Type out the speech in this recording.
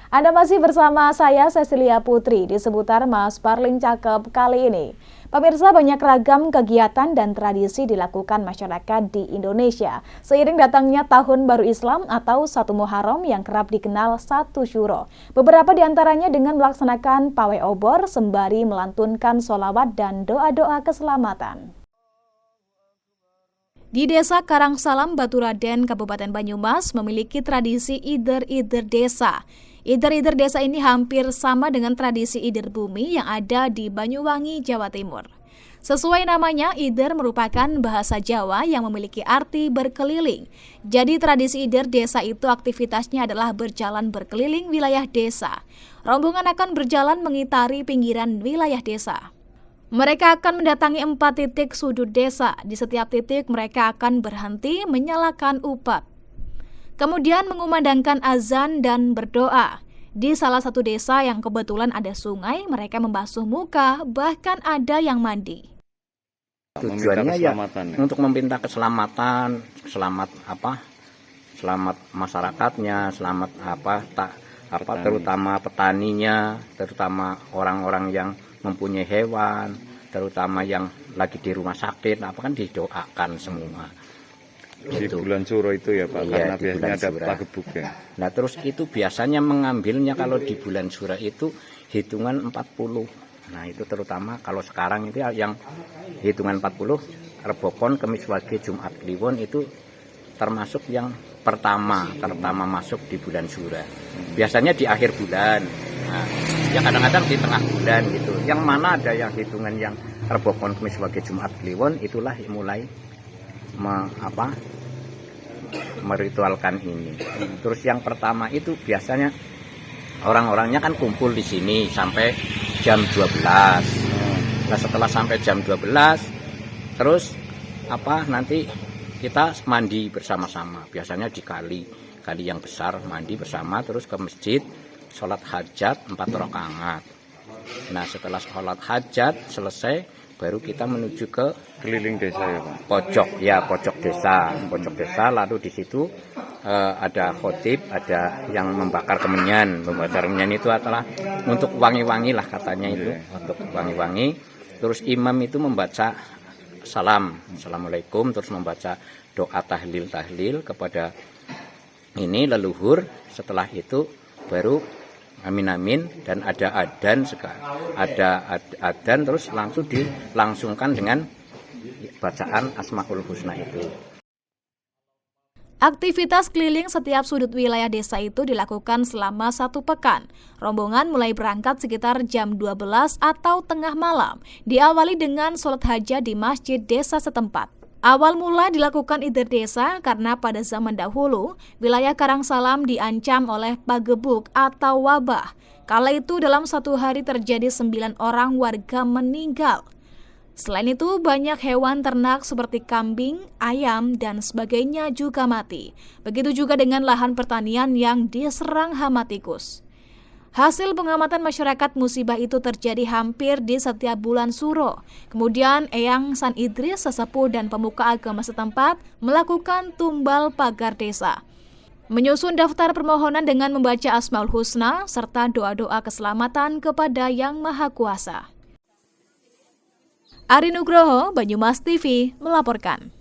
Anda masih bersama saya Cecilia Putri di seputar Mas Parling Cakep kali ini. Pemirsa, banyak ragam kegiatan dan tradisi dilakukan masyarakat di Indonesia seiring datangnya Tahun Baru Islam atau 1 Muharram yang kerap dikenal 1 Syuro. Beberapa di antaranya dengan melaksanakan pawai obor sembari melantunkan sholawat dan doa-doa keselamatan. Di Desa Karangsalam, Baturaden, Kabupaten Banyumas memiliki tradisi Ider-Ider Desa. Ider-Ider Desa ini hampir sama dengan tradisi Ider Bumi yang ada di Banyuwangi, Jawa Timur. Sesuai namanya, Ider merupakan bahasa Jawa yang memiliki arti berkeliling. Jadi tradisi Ider Desa itu aktivitasnya adalah berjalan berkeliling wilayah desa. Rombongan akan berjalan mengitari pinggiran wilayah desa. Mereka akan mendatangi 4 titik sudut desa. Di setiap titik mereka akan berhenti menyalakan upat. Kemudian mengumandangkan azan dan berdoa. Di salah satu desa yang kebetulan ada sungai, mereka membasuh muka, bahkan ada yang mandi. Tujuannya ya untuk meminta keselamatan, selamat masyarakatnya, selamat terutama petaninya, terutama orang-orang yang mempunyai hewan, terutama yang lagi di rumah sakit, kan didoakan semua. Di bulan Syuro itu ya Pak, iya, karena biasanya ada pagebuk ya. Nah terus itu biasanya mengambilnya kalau di bulan Syuro itu hitungan 40. Nah itu terutama kalau sekarang itu yang hitungan 40, Rebopon, Kemis Wage, Jumat Kliwon itu termasuk yang pertama masuk di bulan Syuro. Biasanya di akhir bulan. Nah, ya kadang-kadang di tengah bulan gitu. Yang mana ada yang hitungan yang Rebopon, Kemis Wage, Jumat Kliwon, itulah mulai meritualkan ini. Terus yang pertama itu biasanya orang-orangnya kan kumpul di sini sampai jam 12. Nah, setelah sampai jam 12 terus nanti kita mandi bersama-sama. Biasanya di kali yang besar mandi bersama, terus ke masjid sholat hajat 4 rakaat. Nah, setelah sholat hajat selesai baru kita menuju ke keliling desa ya Pak. Pojok desa, lalu di situ ada khotib, ada yang membakar kemenyan. Membakar kemenyan itu adalah untuk wangi-wangi lah katanya itu, untuk wangi-wangi. Terus imam itu membaca assalamualaikum, terus membaca doa tahlil kepada ini leluhur. Setelah itu baru amin dan ada adzan terus langsung dilangsungkan dengan bacaan Asmaul Husna itu. Aktivitas keliling setiap sudut wilayah desa itu dilakukan selama 1 pekan. Rombongan mulai berangkat sekitar jam 12 atau tengah malam, diawali dengan sholat hajat di masjid desa setempat. Awal mula dilakukan Ider Desa karena pada zaman dahulu, wilayah Karangsalam diancam oleh pagebuk atau wabah. Kala itu dalam 1 hari terjadi 9 orang warga meninggal. Selain itu, banyak hewan ternak seperti kambing, ayam, dan sebagainya juga mati. Begitu juga dengan lahan pertanian yang diserang hama tikus. Hasil pengamatan masyarakat, musibah itu terjadi hampir di setiap bulan Syuro. Kemudian Eyang San Idris, sesepuh dan pemuka agama setempat, melakukan tumbal pagar desa. Menyusun daftar permohonan dengan membaca Asmaul Husna, serta doa-doa keselamatan kepada Yang Maha Kuasa. Ari Nugroho, Banyumas TV, melaporkan.